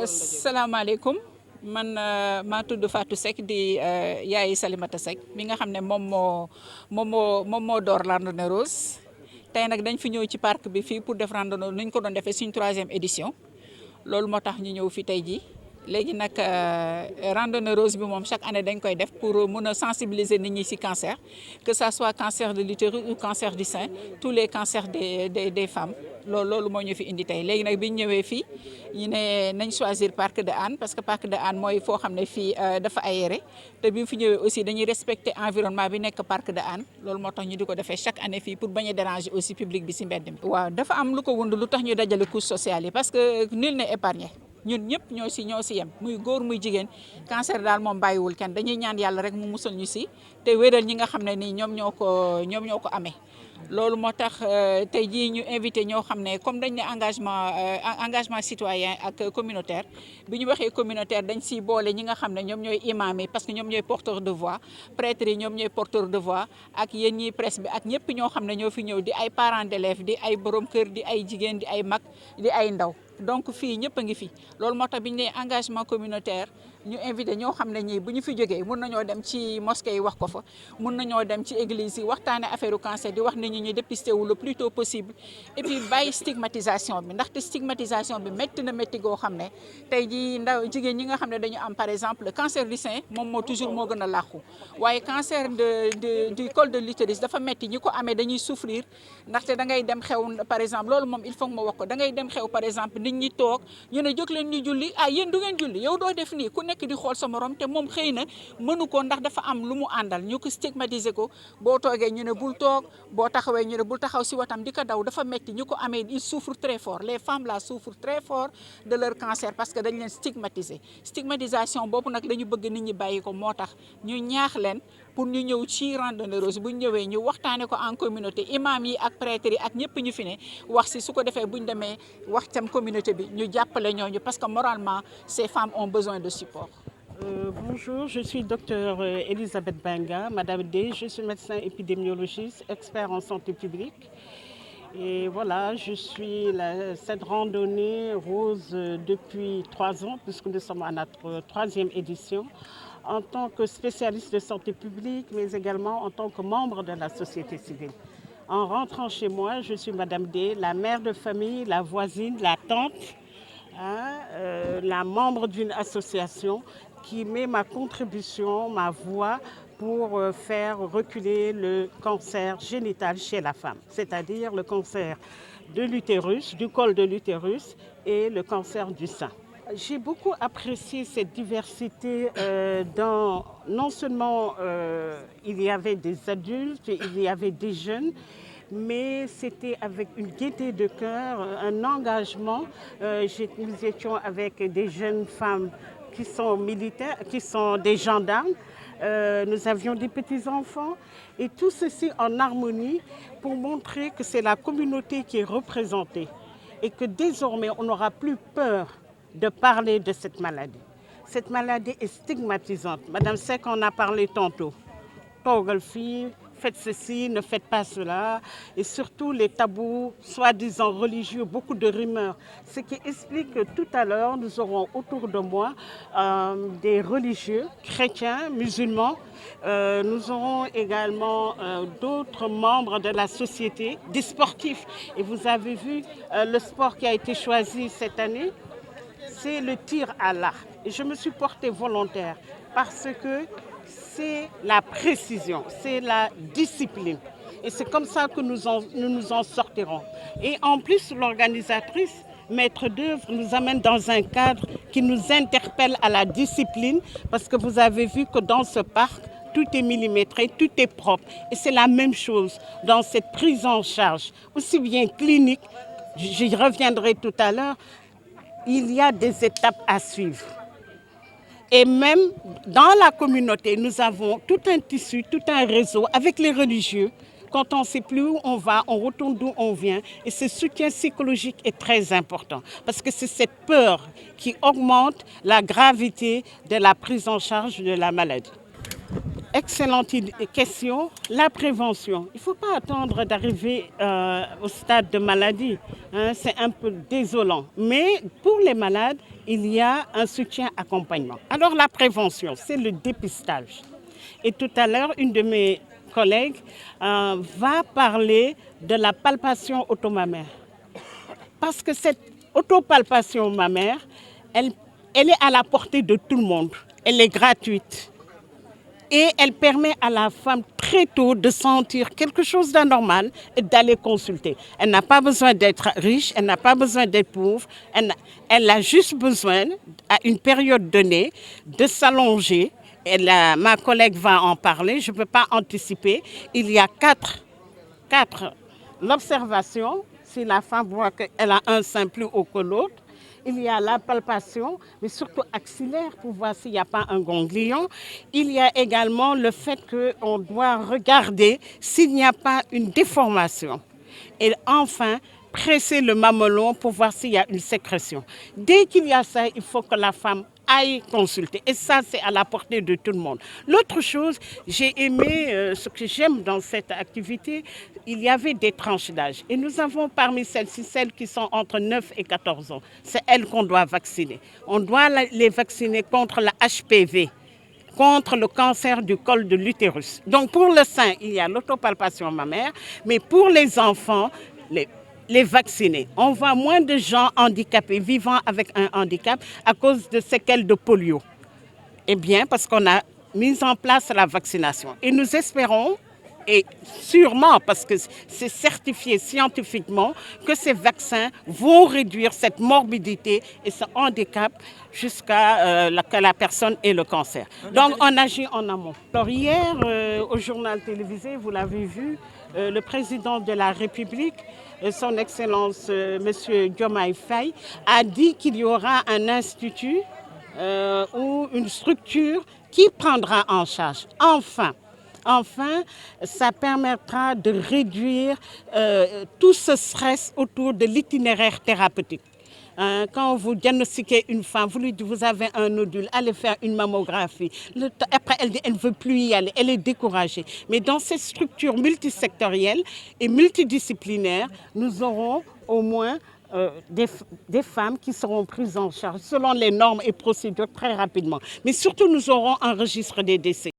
salaamaaleykum man maa tudd Fatou Seck di yaayi Salimata Seck mi nga xam ne moom moo door randonnée rose tey nag dañ fi ñëw ci parc bi fii pour def randonnée ni ñu ko doon defee suñ 3e édition loolu moo tax ñu ñëw fi tey jii léegi nag randonnée rose bi moom chaque année dañ koy def pour mun a sensibiliser nit ñi ci cancer que ça soit cancer de l'utérus ou cancer du sein tous les cancers des femmes loolu moo ñu fi indi tey léegi nag bi ñu ñëwee fii ñu ne nañ choisir parc de Hann parce que parc de Hann mooy foo xam ne fii dafa aéré te bi mu fi ñëwee aussi dañuy respecter environnement bi nekk parc de Hann loolu moo tax ñu di ko defee chaque année fii pour bañ a déranger aussi public bi ci mbedd mi. waaw dafa am lu ko wund lu tax ñu dajale couche sociale yi parce que nul n'est épargné. ñun ñëpp ñoo si yem muy góor muy jigéen cancer daal moom bàyyiwul kenn dañuy ñaan yàlla rek mu musal ñu si te wéral ñi nga xam ne nii ñoom ñoo ko amee loolu moo tax tey jii ñu invité ñoo xam ne comme dañ ne engagement citoyen ak communautaire bi ñu waxee communautaire dañ si boole ñi nga xam ne ñoom ñooy imam yi parce que ñoom ñooy porteur de voix prêtre yi ñoom ñooy porteur de voix ak yéen ñi presse bi ak ñëpp ñoo xam ne ñoo fi ñëw di ay parents d'élèves di ay borom kër di ay jigéen di ay mag di ay ndaw donc fii ñëpp a ngi fi loolu moo tax bi ñu nee engagement communautaire ñu invité ñoo xam ne ñii bu ñu fi jógee mun nañoo dem ci mosquée yi wax ko fa mun nañoo dem ci église yi waxtaane affaire cancer di wax nit ñi ñu dépister wu le plus tôt possible et puis bàyyi stigmatisation bi ndaxte stigmatisation bi métti na métti goo xam ne tey jii ndaw jigéen ñi nga xam ne dañu am par exemple le cancer du sein moom moo toujours moo gën a làqu waaye cancer du col de l'utérus dafa métti ñi ko amee dañuy souffrir ndaxte da ngay dem xew par exemple loolu moom il faut que ma wax ko da ngay dem xew par exemple nit ñi toog ñu ne jóg leen ñu julli ah yéen du ngeen julli yow doo def nii ku nekk di xool sa morom te moom xëy na mënu ko ndax dafa am lu mu àndal ñu ko stigmatiser ko boo toogee ñu ne bul toog boo taxawee ñu ne bul taxaw si watam di ko daw dafa metti ñu ko amee ils souffrent très fort les femmes là souffrent très fort de leur cancer parce que dañ leen stigmatiser stigmatisation boobu nag la ñu bëgg nit ñi bàyyi ko moo tax ñu ñaax leen pour ñu ñëw ci randonnée rose bu ñu ñëwee ñu waxtaane ko en communauté imam yi ak prêtre yi ak ñëpp ñu fi ne wax si su ko defee bu ñu demee wax tam communauté bi ñu jàppale ñooñu parce que moralement ces femmes ont besoin de support. Bonjour, je suis docteur Elisabeth Benga, Madame D. Je suis médecin épidémiologiste, expert en santé publique. Et voilà, je suis cette randonnée rose depuis 3 ans, puisque nous sommes à notre 3e édition, en tant que spécialiste de santé publique, mais également en tant que membre de la société civile. En rentrant chez moi, je suis Madame D, la mère de famille, la voisine, la tante, la membre d'une association qui met ma contribution, ma voix pour faire reculer le cancer génital chez la femme, c'est-à-dire le cancer de l'utérus, du col de l'utérus et le cancer du sein. J'ai beaucoup apprécié cette diversité non seulement il y avait des adultes, il y avait des jeunes, mais c'était avec une gaieté de cœur, un engagement. Nous étions avec des jeunes femmes qui sont militaires, qui sont des gendarmes. Nous avions des petits-enfants et tout ceci en harmonie pour montrer que c'est la communauté qui est représentée et que désormais on n'aura plus peur de parler de cette maladie. Cette maladie est stigmatisante. Madame Seck en a parlé tantôt. Toogal fii, faites ceci, ne faites pas cela. Et surtout les tabous, soi-disant religieux, beaucoup de rumeurs. Ce qui explique que tout à l'heure, nous aurons autour de moi des religieux, chrétiens, musulmans. Nous aurons également d'autres membres de la société, des sportifs. Et vous avez vu le sport qui a été choisi cette année, c'est le tir à l'arc. Et je me suis portée volontaire parce que c'est la précision, c'est la discipline. Et c'est comme ça que nous nous en sortirons. Et en plus, l'organisatrice, maître d'œuvre, nous amène dans un cadre qui nous interpelle à la discipline parce que vous avez vu que dans ce parc, tout est millimétré, tout est propre. Et c'est la même chose dans cette prise en charge, aussi bien clinique, j'y reviendrai tout à l'heure, il y a des étapes à suivre. Et même dans la communauté, nous avons tout un tissu, tout un réseau avec les religieux. Quand on ne sait plus où on va, on retourne d'où on vient. Et ce soutien psychologique est très important parce que c'est cette peur qui augmente la gravité de la prise en charge de la maladie. Excellente question. La prévention. Il ne faut pas attendre d'arriver au stade de maladie. Hein, c'est un peu désolant. Mais pour les malades, il y a un soutien-accompagnement. Alors la prévention, c'est le dépistage. Et tout à l'heure, une de mes collègues va parler de la palpation automammaire. Parce que cette autopalpation mammaire, elle est à la portée de tout le monde. Elle est gratuite. Et elle permet à la femme très tôt de sentir quelque chose d'anormal et d'aller consulter. Elle n'a pas besoin d'être riche, elle n'a pas besoin d'être pauvre. Elle a juste besoin, à une période donnée, de s'allonger. Ma collègue va en parler, je ne peux pas anticiper. Il y a quatre. L'observation, si la femme voit qu'elle a un sein plus haut que l'autre. Il y a la palpation, mais surtout axillaire pour voir s'il n'y a pas un ganglion. Il y a également le fait qu'on doit regarder s'il n'y a pas une déformation. Et enfin, presser le mamelon pour voir s'il y a une sécrétion. Dès qu'il y a ça, il faut que la femme aille consulter. Et ça, c'est à la portée de tout le monde. L'autre chose, j'ai aimé, ce que j'aime dans cette activité, il y avait des tranches d'âge. Et nous avons parmi celles-ci, celles qui sont entre 9 et 14 ans. C'est elles qu'on doit vacciner. On doit les vacciner contre la HPV, contre le cancer du col de l'utérus. Donc pour le sein, il y a l'autopalpation mammaire, mais pour les enfants, les vacciner. On voit moins de gens handicapés, vivant avec un handicap à cause de séquelles de polio. Eh bien, parce qu'on a mis en place la vaccination. Et nous espérons, et sûrement parce que c'est certifié scientifiquement, que ces vaccins vont réduire cette morbidité et ce handicap jusqu'à que la personne ait le cancer. Donc on agit en amont. Alors hier, au journal télévisé, vous l'avez vu, le président de la République, son Excellence M. Diomaye Faye, a dit qu'il y aura un institut ou une structure qui prendra en charge. Enfin, ça permettra de réduire tout ce stress autour de l'itinéraire thérapeutique. Quand vous diagnostiquez une femme, vous lui dites vous avez un nodule, allez faire une mammographie. Après, elle dit elle ne veut plus y aller, elle est découragée. Mais dans ces structures multisectorielles et multidisciplinaires, nous aurons au moins des femmes qui seront prises en charge selon les normes et procédures très rapidement. Mais surtout, nous aurons un registre des décès.